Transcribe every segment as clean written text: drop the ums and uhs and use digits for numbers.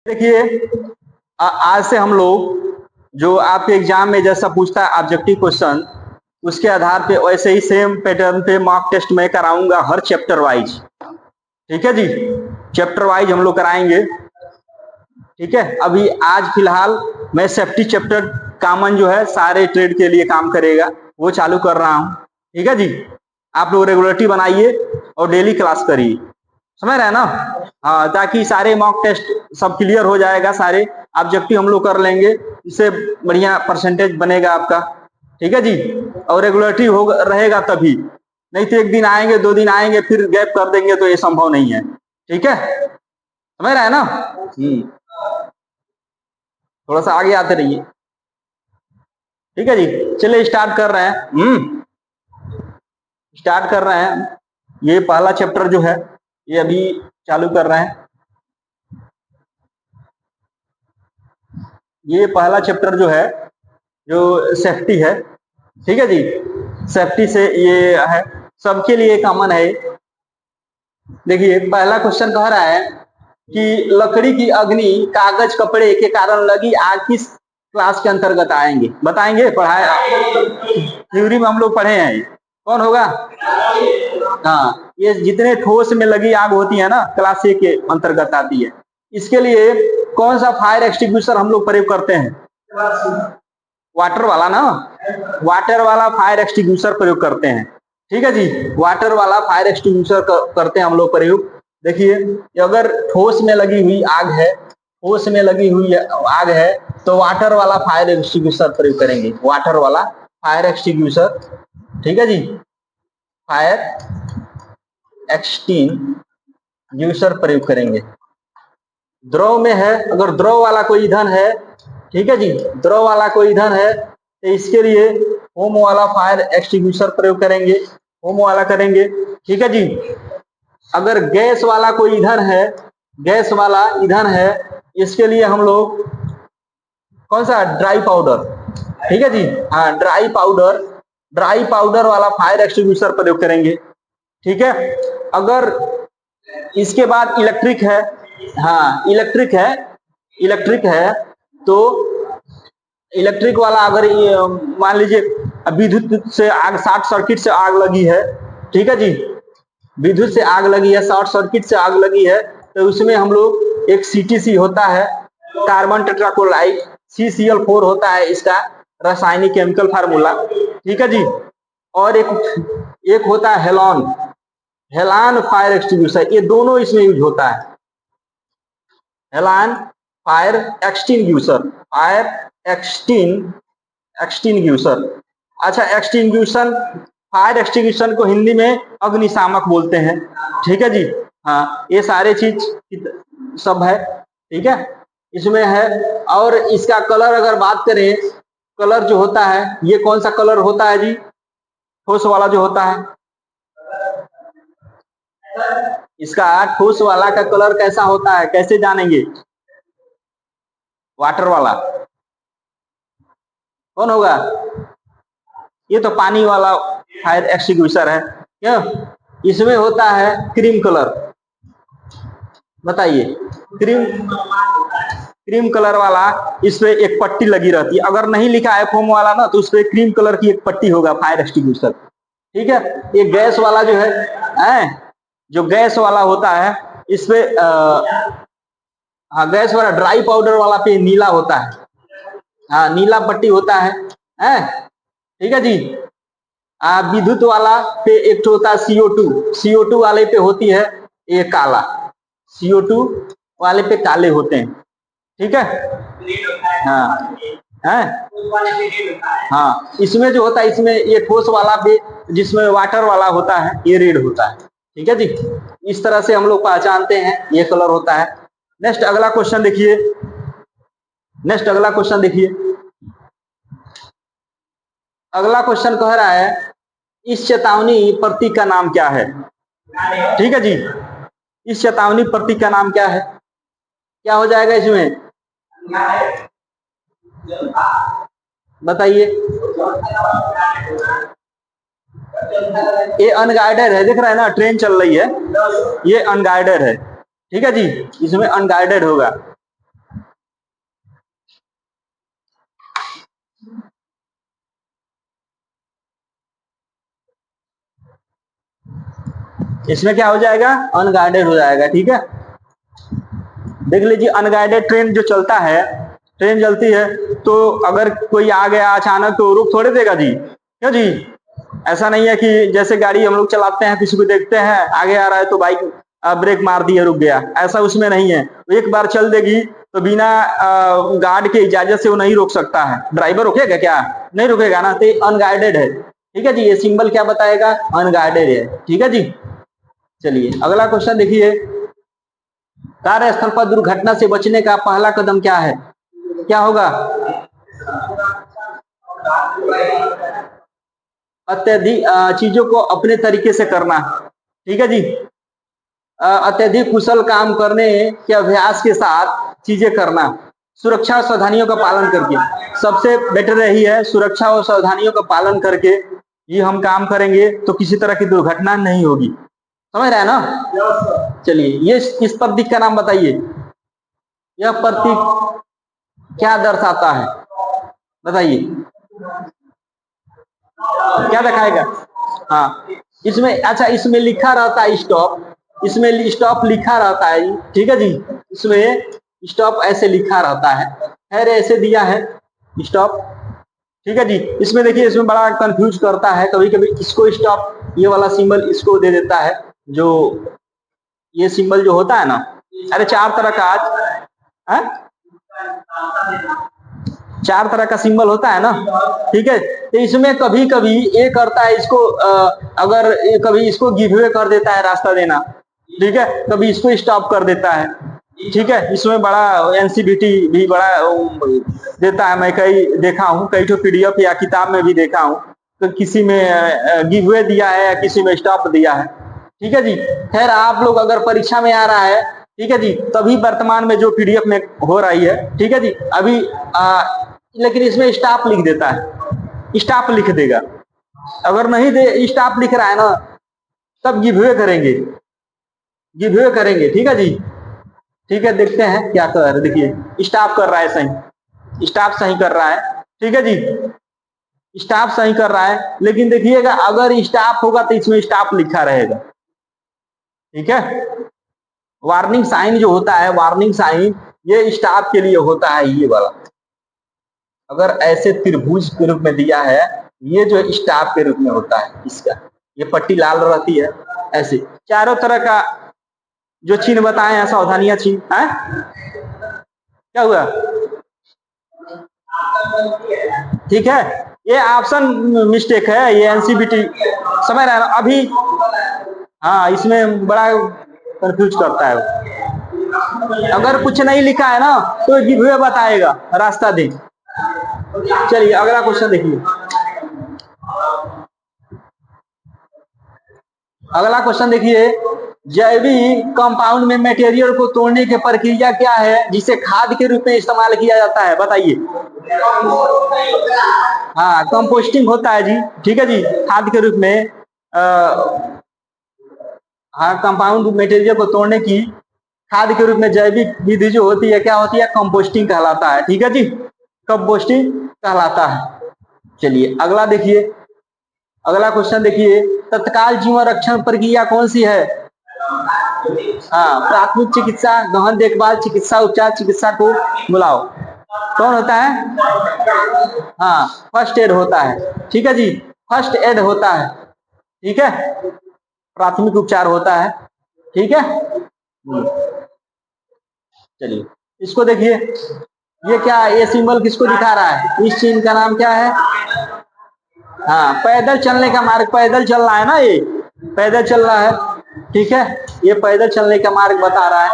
देखिए आज से हम लोग जो आपके एग्जाम में जैसा पूछता है ऑब्जेक्टिव क्वेश्चन, उसके आधार पे वैसे ही सेम पैटर्न पे मॉक टेस्ट मैं कराऊंगा हर चैप्टर वाइज। ठीक है जी, चैप्टर वाइज हम लोग कराएंगे। ठीक है, अभी आज फिलहाल मैं सेफ्टी चैप्टर कॉमन जो है सारे ट्रेड के लिए काम करेगा वो चालू कर रहा हूँ। ठीक है जी, आप लोग रेगुलरिटी बनाइए और डेली क्लास करिए, समझ रहे हैं ना। हाँ, ताकि सारे मॉक टेस्ट सब क्लियर हो जाएगा, सारे ऑब्जेक्टिव हम लोग कर लेंगे, इससे बढ़िया परसेंटेज बनेगा आपका। ठीक है जी, और रेगुलरिटी हो रहेगा तभी, नहीं तो एक दिन आएंगे 2 दिन आएंगे फिर गैप कर देंगे तो ये संभव नहीं है। ठीक है, समझ रहे हैं ना। थोड़ा सा आगे आते रहिए। ठीक है जी, चलिए स्टार्ट कर रहे हैं। स्टार्ट कर रहे हैं। ये पहला चैप्टर जो है ये अभी चालू कर रहे हैं। ये पहला चैप्टर जो है जो सेफ्टी है। ठीक है जी, सेफ्टी से ये है, सबके लिए कॉमन है। देखिए पहला क्वेश्चन कह रहा है कि लकड़ी की अग्नि कागज कपड़े के कारण लगी आग किस क्लास के अंतर्गत आएंगे, बताएंगे। पढ़ाया थ्योरी में हम लोग पढ़े हैं, कौन होगा। हाँ, ये जितने ठोस में लगी आग होती है ना क्लास ए के अंतर्गत आती है। इसके लिए कौन सा फायर एक्सटिंग्विशर हम लोग प्रयोग करते हैं, वाटर वाला ना, वाटर वाला फायर एक्सटिंग्विशर प्रयोग करते हैं। ठीक है जी, वाटर वाला फायर एक्सटिंग्विशर करते हैं हम लोग प्रयोग। देखिए अगर ठोस में लगी हुई आग है, ठोस में लगी हुई आग है तो वाटर वाला फायर एक्सटिंग्विशर प्रयोग करेंगे, वाटर वाला फायर एक्सटिंग्विशर। ठीक है जी, फायर एक्सटिंग्विशर प्रयोग करेंगे। द्रव में है, अगर द्रव वाला कोई ईंधन है, ठीक है जी, द्रव वाला कोई ईंधन है तो इसके लिए होम वाला फायर एक्सटिंग्विशर प्रयोग करेंगे, होम वाला करेंगे। ठीक है जी, अगर गैस वाला कोई ईंधन है, गैस वाला ईंधन है, इसके लिए हम लोग कौन सा, ड्राई पाउडर। ठीक है जी, हाँ ड्राई पाउडर, ड्राई पाउडर वाला फायर एक्सटिंग्विशर प्रयोग करेंगे। ठीक है, अगर इसके बाद इलेक्ट्रिक है, हाँ इलेक्ट्रिक है, इलेक्ट्रिक है तो इलेक्ट्रिक वाला अगर मान लीजिए विद्युत से आग, शॉर्ट सर्किट से आग लगी है, ठीक है जी, विद्युत से आग लगी है, शॉर्ट सर्किट से आग लगी है तो उसमें हम लोग एक CTC होता है, कार्बन टेट्राक्लोराइड, CCl4 होता है इसका रासायनिक केमिकल फार्मूला। ठीक है जी, और एक होता है हेलॉन, हेलान फायर एक्सटिंग्विशर, ये दोनों इसमें यूज होता है। हेलान फायर एक्सटिंग्विशर, फायर एक्सटिंग्विशर। अच्छा, एक्सटिंग्विशन, फायर एक्सटिंग्विशन को हिंदी में अग्निशामक बोलते हैं। ठीक है जी, हाँ ये सारे चीज सब है। ठीक है, इसमें है। और इसका कलर अगर बात करें, कलर जो होता है ये कौन सा कलर होता है जी, ठोस वाला जो होता है, इसका ठोस वाला का कलर कैसा होता है, कैसे जानेंगे। वाटर वाला कौन होगा, ये तो पानी वाला फायर एक्सटिंग्विशर है, क्यों, इसमें होता है क्रीम कलर। बताइए, क्रीम कलर वाला, इस पे एक पट्टी लगी रहती है, अगर नहीं लिखा है फोम वाला ना तो उस पे क्रीम कलर की एक पट्टी होगा फायर एक्सटिंग्विशर। ठीक है, ये गैस वाला जो है जो गैस वाला होता है इस पे हाँ गैस वाला ड्राई पाउडर वाला पे नीला होता है, हाँ नीला पट्टी होता है। ठीक है जी, विद्युत वाला पे एक तो होता है CO2, CO2 वाले पे होती है ये काला, CO2 वाले पे काले होते हैं। ठीक है, हाँ हाँ, इसमें जो होता है, इसमें ये ठोस वाला भी, जिसमें वाटर वाला होता है ये रेड होता है। ठीक है जी, इस तरह से हम लोग पहचानते हैं ये कलर होता है। नेक्स्ट अगला क्वेश्चन देखिए, नेक्स्ट अगला क्वेश्चन देखिए। अगला क्वेश्चन कह रहा है इस चेतावनी प्रतीक का नाम क्या है। ठीक है जी, इस चेतावनी प्रतीक का नाम क्या है, क्या हो जाएगा इसमें, बताइए। ये अनगाइडेड है, दिख रहा है ना, ट्रेन चल रही है, ये अनगाइडेड है। ठीक है जी, इसमें अनगाइडेड होगा। इसमें क्या हो जाएगा, अनगाइडेड हो जाएगा। ठीक है, देख लीजिए अनगाइडेड ट्रेन जो चलता है, ट्रेन चलती है तो अगर कोई आ गया अचानक तो रुक थोड़े देगा जी, क्यों जी? ऐसा नहीं है कि जैसे गाड़ी हम लोग चलाते हैं, किसी को देखते हैं आगे आ रहा है तो बाइक ब्रेक मार दिया रुक गया, ऐसा उसमें नहीं है। एक बार चल देगी तो बिना गार्ड के इजाजत से वो नहीं रोक सकता है। ड्राइवर रोकेगा क्या? नहीं रुकेगा ना, तो ये अनगाइडेड है। ठीक है जी, ये सिंबल क्या बताएगा, अनगाइडेड है। ठीक है जी, चलिए अगला क्वेश्चन देखिए, कार्यस्थल पर दुर्घटना से बचने का पहला कदम क्या है? क्या होगा? अत्यधिक चीजों को अपने तरीके से करना। ठीक है जी, अत्यधिक कुशल काम करने के अभ्यास के साथ चीजें करना, सुरक्षा और सावधानियों का पालन करके। सबसे बेटर यही है, सुरक्षा और सावधानियों का पालन करके ये हम काम करेंगे तो किसी तरह की दुर्घटना नहीं होगी। समझ रहे हैं ना? चलिए ये इस प्रतीक का नाम बताइए, यह प्रतीक क्या दर्शाता है बताइए, क्या दिखाएगा? हाँ, इसमें अच्छा इसमें लिखा रहता है स्टॉप, इसमें स्टॉप लिखा रहता है। ठीक है जी, इसमें स्टॉप ऐसे लिखा रहता है, खैर ऐसे दिया है स्टॉप। ठीक है जी, इसमें देखिए इसमें बड़ा कंफ्यूज करता है, कभी कभी इसको स्टॉप ये वाला सिंबल इसको दे देता है, जो ये सिंबल जो होता है ना, अरे चार तरह का आज चार तरह का सिंबल होता है ना। ठीक है, तो इसमें कभी कभी ये करता है इसको अगर कभी इसको गिव अवे कर देता है रास्ता देना, ठीक है, कभी इसको स्टॉप कर देता है। ठीक है, इसमें बड़ा एनसीबीटी भी बड़ा देता है, मैं कई देखा हूँ, कई तो पीडीएफ या किताब में भी देखा हूँ, तो किसी में गिव अवे दिया है या किसी में स्टॉप दिया है। ठीक है जी, खैर आप लोग अगर परीक्षा में आ रहा है, ठीक है जी, तभी वर्तमान में जो पीडीएफ में हो रही है, ठीक है जी, अभी लेकिन इसमें स्टॉप लिख देता है, स्टॉप लिख देगा। अगर नहीं दे स्टॉप लिख रहा है ना, तब गिव अवे करेंगे, गिव अवे करेंगे। ठीक है जी, ठीक है, देखते हैं क्या कर रहा है। देखिए स्टॉप कर रहा है, सही स्टॉप सही कर रहा है। ठीक है जी, स्टॉप सही कर रहा है, लेकिन देखिएगा अगर स्टॉप होगा तो इसमें स्टॉप लिखा रहेगा। ठीक है, वार्निंग साइन जो होता है, वार्निंग साइन ये स्टॉप के लिए होता है, ये वाला अगर ऐसे त्रिभुज के रूप में दिया है, ये जो स्टॉप के रूप में होता है इसका, ये पट्टी लाल रहती है, ऐसे चारों तरह का जो चिन्ह बताए हैं, सावधानियां चिन्ह है। क्या हुआ? ठीक है, ये ऑप्शन मिस्टेक है, ये एनसीबीटी समझ रहा है ना अभी। हाँ, इसमें बड़ा कंफ्यूज करता है, अगर कुछ नहीं लिखा है ना तो गिव अवे बताएगा, रास्ता दे। चलिए अगला क्वेश्चन देखिए, अगला क्वेश्चन देखिए, जैविक कंपाउंड में मटेरियल को तोड़ने की प्रक्रिया क्या है जिसे खाद के रूप में इस्तेमाल किया जाता है? बताइए। हाँ, कंपोस्टिंग होता है जी। ठीक है जी, खाद के रूप में हाँ, कंपाउंड मटेरियल को तोड़ने की खाद के रूप में जैविक विधि जो होती है, क्या होती है? कंपोस्टिंग कहलाता है। ठीक है जी, कंपोस्टिंग कहलाता है। चलिए अगला देखिए, अगला क्वेश्चन देखिए, तत्काल जीवन रक्षण प्रक्रिया कौन सी है? हाँ, प्राथमिक चिकित्सा, गहन देखभाल, चिकित्सा उपचार, चिकित्सा को बुलाओ, कौन होता है? हाँ, फर्स्ट एड होता है। ठीक है जी, फर्स्ट एड होता है। ठीक है, प्राथमिक उपचार होता है। ठीक है, चलिए इसको देखिए, ये क्या, ये सिंबल किसको दिखा रहा है? इस चिन्ह का नाम क्या है? हाँ, पैदल चलने का मार्ग, पैदल चल रहा है ना, ये पैदल चल रहा है। ठीक है, ये पैदल चलने का मार्ग बता रहा है,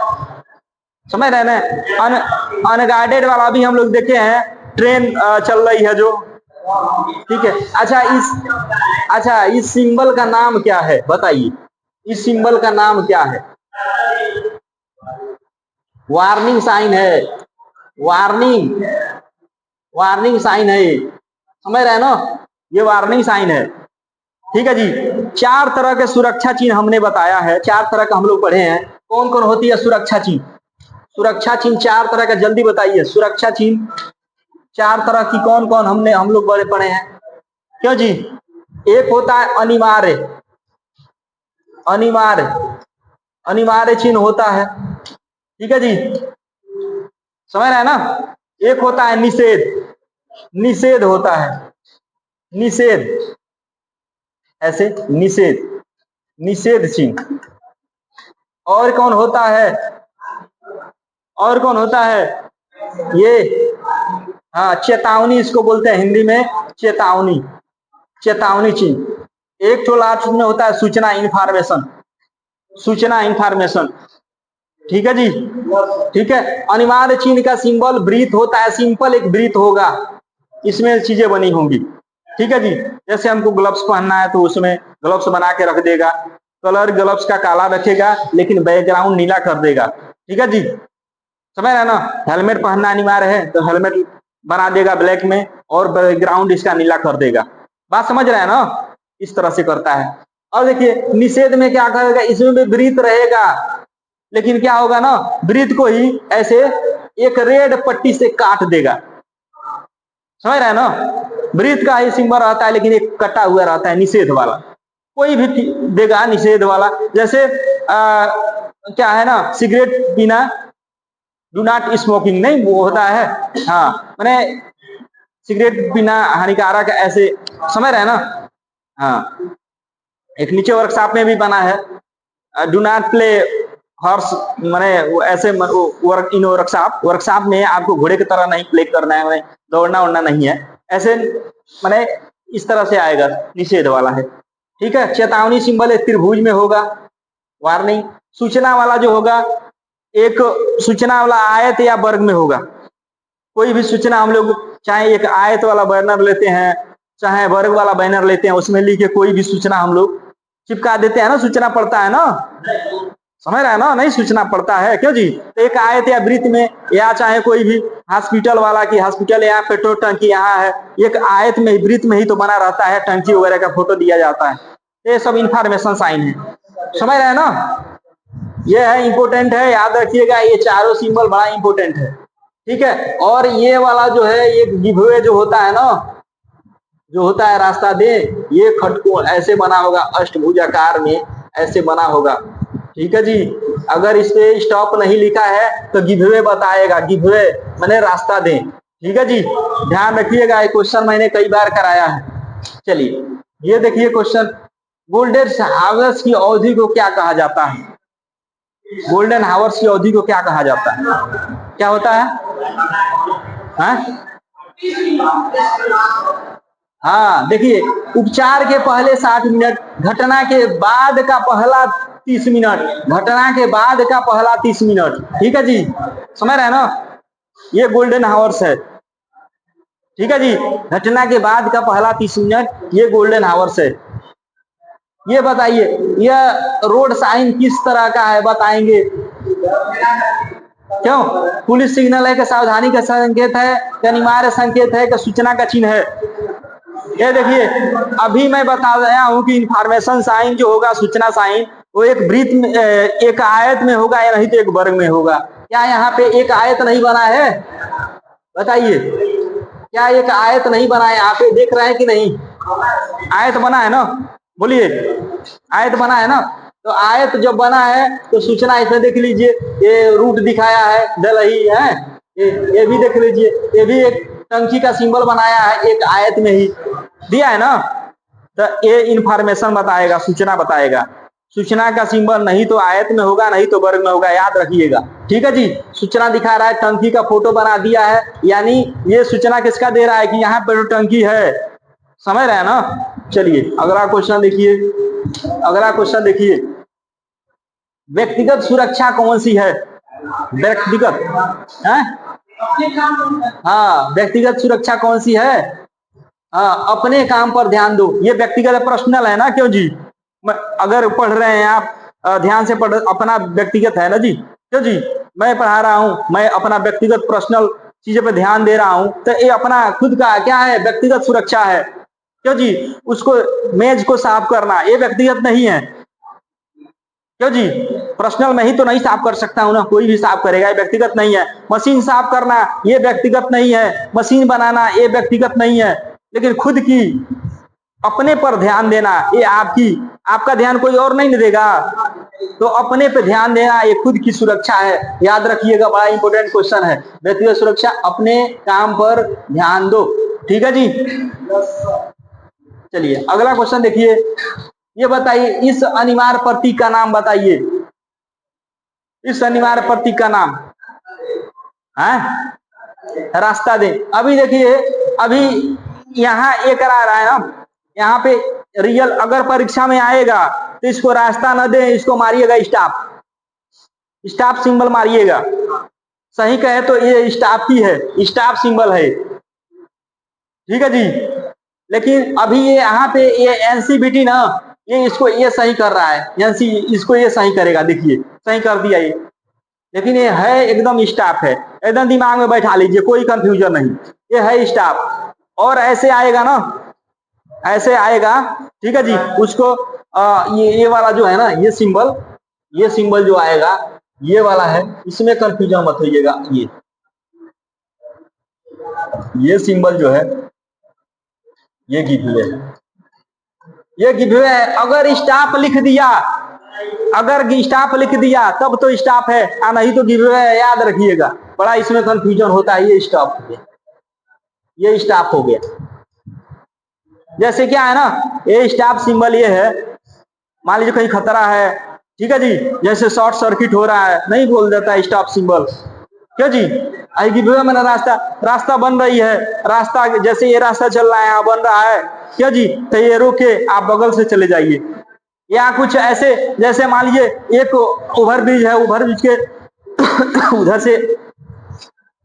समझ रहे ना? अनगाइडेड वाला भी हम लोग देखे हैं, ट्रेन चल रही है जो। ठीक है, अच्छा इस सिंबल का नाम क्या है बताइए, इस सिंबल का नाम क्या है? वार्निंग साइन है, वार्निंग वार्निंग साइन है, समझ रहे हैं ना? ये वार्निंग साइन है। ठीक है जी, चार तरह के सुरक्षा चिन्ह हमने बताया है, चार तरह का हम लोग पढ़े हैं। कौन कौन होती है सुरक्षा चिन्ह? सुरक्षा चिन्ह चार तरह का, जल्दी बताइए। सुरक्षा चिन्ह चार तरह की कौन कौन हम लोग बड़े पढ़े हैं? क्यों जी? एक होता है अनिवार्य, अनिवार्य अनिवार्य चिन्ह होता है। ठीक है जी, समझ रहे हैं ना। एक होता है निषेध, निषेध होता है, निषेध, ऐसे निषेध, निषेध चिन्ह। और कौन होता है, और कौन होता है ये, हाँ चेतावनी इसको बोलते हैं हिंदी में, चेतावनी, चेतावनी चिन्ह। एक तो लास्ट में होता है सूचना, इंफॉर्मेशन, सूचना इंफॉर्मेशन। ठीक है जी, ठीक है। अनिवार्य चिन्ह का सिंबल वृत्त होता है, सिंपल एक वृत्त होगा, इसमें चीजें बनी होंगी। ठीक है जी, जैसे हमको ग्लव्स पहनना है तो उसमें ग्लव्स बना के रख देगा, कलर ग्लव्स का काला रखेगा लेकिन बैकग्राउंड नीला कर देगा। ठीक है जी, समझ रहे ना। हेलमेट पहनना अनिवार्य है तो हेलमेट बना देगा ब्लैक में और बैकग्राउंड इसका नीला कर देगा। बात समझ रहे हैं ना, इस तरह से करता है। और देखिए निषेध में क्या करेगा, इसमें भी वृत्त रहेगा लेकिन क्या होगा ना, वृत्त को ही ऐसे एक रेड पट्टी से काट देगा। समझ रहे हैं ना, वृत्त का ही सिंबल रहता है लेकिन एक कटा हुआ रहता है, निषेध वाला कोई भी देगा, निषेध वाला। जैसे क्या है ना, सिगरेट पीना, डू नॉट स्मोकिंग नहीं वो होता है, हाँ मैंने सिगरेट पीना हानिकारक, ऐसे समझ रहे हैं ना। हाँ, एक नीचे वर्कशॉप में भी बना है, डू नॉट प्ले हॉर्स, मैंने ऐसे वर्क इन वर्कशॉप, वर्कशॉप में आपको घोड़े की तरह नहीं प्ले करना है, मैंने दौड़ना उड़ना नहीं है, ऐसे मैंने इस तरह से आएगा, निषेध वाला है। ठीक है, चेतावनी सिंबल एक त्रिभुज में होगा, वार्निंग। सूचना वाला जो होगा एक सूचना वाला आयत या वर्ग में होगा। कोई भी सूचना हम लोग चाहे एक आयत वाला बैनर लेते हैं चाहे वर्ग वाला बैनर लेते हैं, उसमें लिखे कोई भी सूचना हम लोग चिपका देते हैं ना, सूचना पड़ता है ना, समझ रहे हैं ना, नहीं सूचना पड़ता है क्यों जी। तो एक आयत या वृत्त में, या चाहे कोई भी हॉस्पिटल वाला की हॉस्पिटल यहाँ पेट्रोल टंकी यहाँ है, एक आयत में वृत्त में ही तो बना रहता है, टंकी वगैरह का फोटो दिया जाता है, ये सब इंफॉर्मेशन साइन है। समझ रहे हैं ना, ये है इंपोर्टेंट है, याद रखिएगा, ये चारों सिंबल बड़ा इंपोर्टेंट है। ठीक है, और ये वाला जो है ये गिवअवे जो होता है ना, जो होता है रास्ता दे, ये खटकोण ऐसे बना होगा, अष्टभुजाकार में ऐसे बना होगा। ठीक है जी, अगर इस पे स्टॉप नहीं लिखा है तो गिवअवे बताएगा, गिवअवे मैंने रास्ता दे। ठीक है जी, ध्यान रखिएगा, ये क्वेश्चन मैंने कई बार कराया है। चलिए ये देखिए क्वेश्चन, गोल्डन हावर्स की अवधि को क्या कहा जाता है, गोल्डन हावर्स की अवधि को क्या कहा जाता है, क्या होता है, हाँ देखिए, उपचार के पहले 60 मिनट, घटना के बाद का पहला 30 मिनट, घटना के बाद का पहला 30 मिनट। ठीक है जी, समझ रहे हैं ना, ये गोल्डन हावर्स है। ठीक है जी, घटना के बाद का पहला 30 मिनट ये गोल्डन हावर्स है। ये बताइए, यह रोड साइन किस तरह का है, बताएंगे क्यों, पुलिस सिग्नल है कि सावधानी का संकेत है कि अनिवार्य संकेत है कि सूचना का चिन्ह है। ये देखिए, अभी मैं बता रहा हूं कि इंफॉर्मेशन साइन जो होगा, सूचना साइन, वो एक वृत्त में, एक आयत में होगा या नहीं तो एक वर्ग में होगा। क्या यहाँ पे एक आयत नहीं बना है, बताइए, क्या एक आयत नहीं बना है, यहाँ पे देख रहे हैं कि नहीं, आयत बना है ना, बोलिए, आयत बना है ना। तो आयत जब बना है तो सूचना इसमें देख लीजिए, ये रूट दिखाया है दलही है, ये भी देख लीजिए, ये भी एक टंकी का सिंबल बनाया है, एक आयत में ही दिया है ना। तो ये इंफॉर्मेशन बताएगा, सूचना बताएगा। सूचना का सिंबल नहीं तो आयत में होगा नहीं तो वर्ग में होगा, याद रखिएगा। ठीक है जी, सूचना दिखा रहा है, टंकी का फोटो बना दिया है, यानी ये सूचना किसका दे रहा है कि यहाँ पर टंकी है, समझ रहे हैं ना। चलिए अगला क्वेश्चन देखिए, अगला क्वेश्चन देखिए, व्यक्तिगत सुरक्षा कौन सी है, व्यक्तिगत है, हाँ व्यक्तिगत सुरक्षा कौन सी है, हाँ अपने काम पर ध्यान दो, ये व्यक्तिगत पर्सनल है ना, क्यों जी, अगर पढ़ रहे हैं आप ध्यान से पढ़, अपना व्यक्तिगत है ना जी, क्यों जी, मैं पढ़ा रहा हूं, मैं अपना व्यक्तिगत पर्सनल चीजों पे ध्यान दे रहा हूं, तो ये अपना खुद का क्या है, व्यक्तिगत सुरक्षा है, क्यों जी। उसको मेज को साफ करना ये व्यक्तिगत नहीं है, क्यों जी, पर्सनल में ही तो नहीं साफ कर सकता हूं ना, कोई भी साफ करेगा, ये व्यक्तिगत नहीं है। मशीन साफ करना ये व्यक्तिगत नहीं है, मशीन बनाना ये व्यक्तिगत नहीं है, लेकिन खुद की अपने पर ध्यान देना, ये आपका ध्यान कोई और नहीं देगा, तो अपने पे ध्यान देना ये खुद की सुरक्षा है। याद रखिएगा, बड़ा इंपॉर्टेंट क्वेश्चन है। व्यक्तिगत सुरक्षा, अपने काम पर ध्यान दो। ठीक है जी। चलिए अगला क्वेश्चन देखिए, ये बताइए इस अनिवार्य प्रतीक का नाम बताइए। इस अनिवार्य प्रतीक का नाम है रास्ता दे। अभी देखिए, अभी यहाँ ये करा रहा है ना, यहाँ पे रियल अगर परीक्षा में आएगा तो इसको रास्ता न दे, इसको मारिएगा स्टॉप, स्टॉप सिंबल मारिएगा। सही कहे तो ये स्टॉप ही है, स्टॉप सिंबल है। ठीक है जी। लेकिन अभी ये यहाँ पे ये एनसीबीटी ना, ये इसको ये सही कर रहा है, एनसी इसको ये सही करेगा, देखिए सही कर दिया ये। लेकिन ये है एकदम स्टॉप है, एकदम दिमाग में बैठा लीजिए, कोई कंफ्यूजन नहीं, ये है स्टॉप। और ऐसे आएगा ना, ऐसे आएगा। ठीक है जी। उसको ये वाला जो है ना, ये सिंबल जो आएगा ये वाला है, इसमें कंफ्यूजन मत होइएगा। ये सिंबल जो है ये गिववे है, ये गिववे है। अगर स्टॉप लिख दिया, अगर स्टॉप लिख दिया तब तो स्टॉप है, और नहीं तो गिववे है, याद रखिएगा। बड़ा इसमें कंफ्यूजन होता है। ये स्टॉप हो गया, ये स्टॉप हो गया। जैसे क्या है ना, ये स्टॉप सिंबल ये है, मान लीजिए कहीं खतरा है, ठीक है जी, जैसे शॉर्ट सर्किट हो रहा है, नहीं बोल देता है स्टॉप सिंबल। क्या जी, आएगी मैंने रास्ता बन रही है, रास्ता जैसे ये रास्ता चल रहा है, यहाँ बन रहा है, क्या जी, तो ये रोके आप बगल से चले जाइए। या कुछ ऐसे, जैसे मान लीजिए एक ओवर ब्रिज है, ओवर ब्रिज के उधर से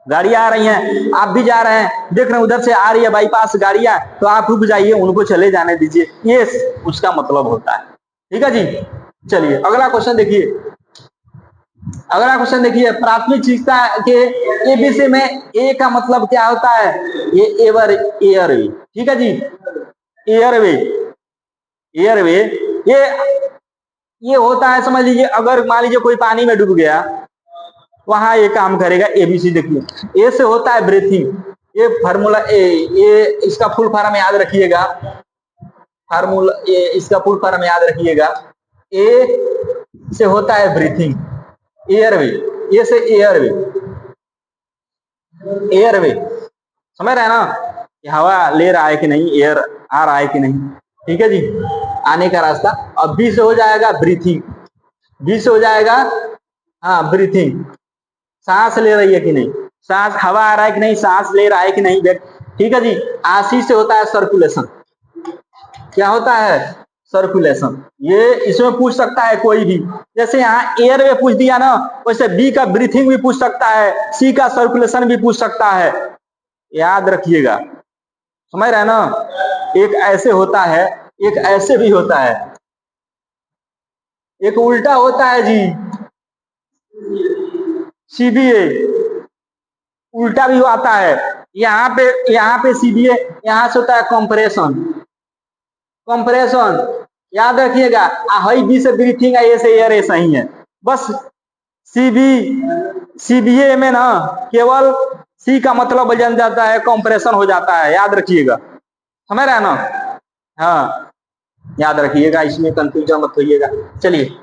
गाड़ियां आ रही हैं, आप भी जा रहे हैं, देख रहे हैं उधर से आ रही है बाईपास गाड़ियां, तो आप रुक जाइए, उनको चले जाने दीजिए, ये उसका मतलब होता है। ठीक है जी। चलिए अगला क्वेश्चन देखिए, अगला क्वेश्चन देखिए, प्राथमिक शिक्षा के एबीसी में ए का मतलब क्या होता है? ये एयरवे। ठीक है जी, एयरवे, एयरवे ये होता है, समझ लीजिए अगर मान लीजिए कोई पानी में डूब गया, वहां ये काम करेगा। एबीसी देखिए, ए से होता है ब्रीथिंग, ये फार्मूला ये इसका फुल फॉर्म याद रखिएगा, फार्मूला ये इसका फुल फॉर्म याद रखिएगा। ए से होता है ब्रीथिंग, एयरवे, ये से एयरवे, एयरवे समझ रहे हैं ना, कि हवा ले रहा है कि नहीं, एयर आ रहा है कि नहीं। ठीक है जी, आने का रास्ता। अब बी से हो जाएगा ब्रीथिंग, बी से हो जाएगा हाँ ब्रीथिंग, सांस ले रही है कि नहीं, सांस हवा आ रहा है कि नहीं, सांस ले रहा है कि नहीं। ठीक है जी। आशी से होता है सर्कुलेशन, क्या होता है? सर्कुलेशन। ये इसमें पूछ सकता है कोई भी, जैसे यहाँ एयर में पूछ दिया ना, वैसे बी का ब्रीथिंग भी पूछ सकता है, सी का सर्कुलेशन भी पूछ सकता है, याद रखिएगा। समझ रहे हैं ना, एक ऐसे होता है, एक ऐसे भी होता है, एक उल्टा होता है जी, सीबीए उल्टा भी आता है। यहाँ पे सीबीए, यहाँ से होता है कंप्रेशन, कंप्रेशन याद रखिएगा। हाई बी से ब्रीथिंग है, ए से एयर, ऐसा ही है बस। सीबीए में ना केवल सी का मतलब बन जाता है, कंप्रेशन हो जाता है, याद रखिएगा। समझ रहे हैं ना, हाँ याद रखिएगा, इसमें कंफ्यूजन मत होइएगा। चलिए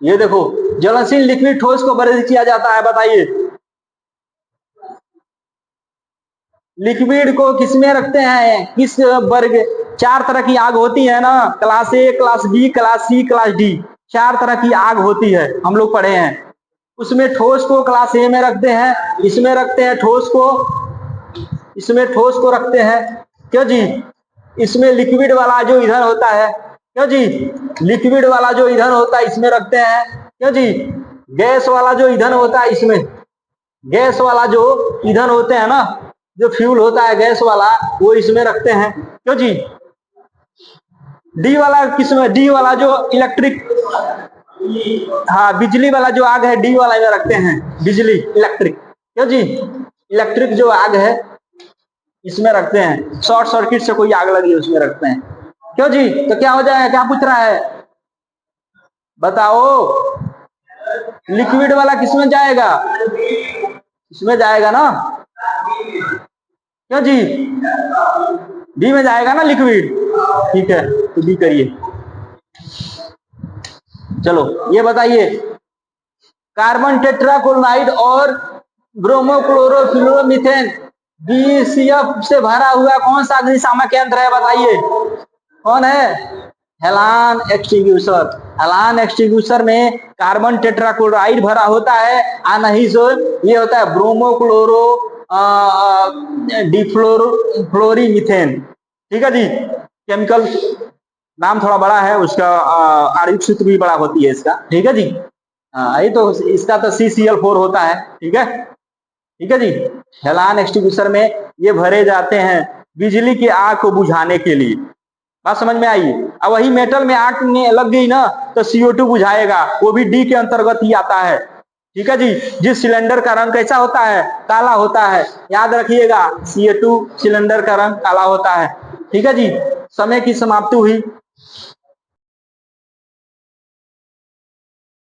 ये देखो, ज्वलनशील लिक्विड ठोस को वर्गीकृत किया जाता है, बताइए लिक्विड को किसमें रखते हैं, किस वर्ग? 4 तरह की आग होती है ना, class A, class B, class C, class D, 4 तरह की आग होती है, हम लोग पढ़े हैं। उसमें ठोस को क्लास ए में रखते हैं, इसमें रखते हैं ठोस को, इसमें ठोस को रखते हैं, क्यों जी? इसमें लिक्विड वाला जो ईंधन होता है, क्यों जी, लिक्विड वाला जो ईंधन होता है इसमें रखते हैं, क्यों जी? गैस वाला जो ईंधन होता है इसमें, गैस वाला जो ईंधन होते हैं ना, जो फ्यूल होता है गैस वाला, वो इसमें रखते हैं, क्यों जी? डी वाला किसमें? डी वाला जो इलेक्ट्रिक, हाँ बिजली वाला जो आग है, डी वाला में रखते हैं, बिजली इलेक्ट्रिक, क्यों जी? इलेक्ट्रिक जो आग है इसमें रखते हैं, शॉर्ट सर्किट से कोई आग लगी उसमें रखते हैं, क्यों जी? तो क्या हो जाएगा, क्या पूछ रहा है बताओ? लिक्विड वाला किसमें जाएगा? इसमें जाएगा ना, क्यों जी? बी में जाएगा ना लिक्विड, ठीक है, तो बी करिए। चलो ये बताइए, कार्बन टेट्राक्लोराइड और ब्रोमोक्लोरोफ्लोरोमीथेन BCF से भरा हुआ कौन सा अग्निशामक यंत्र है, बताइए कौन है? हेलान एक्सटिंग्विशर। हेलान एक्सटिंग्विशर में कार्बन टेट्राक्लोराइड भरा होता है, और नहीं सो ये होता है ब्रोमोक्लोरो डिफ्लोरीमीथेन। ठीक है जी, केमिकल नाम थोड़ा बड़ा है उसका, आणविक सूत्र भी बड़ा होती है इसका, ठीक है जी। हाँ, ये तो इसका तो CCl4 होता है, ठीक है, ठीक है जी। हेलान एक्सटिंग्विशर में ये भरे जाते हैं बिजली की आग को बुझाने के लिए। बात समझ में आई? अब वही मेटल में आग में लग गई ना तो CO2 बुझाएगा, वो भी डी के अंतर्गत ही आता है, ठीक है जी। जिस सिलेंडर का रंग कैसा होता है? काला होता है, याद रखिएगा CO2 सिलेंडर का रंग काला होता है, ठीक है जी। समय की समाप्ति हुई।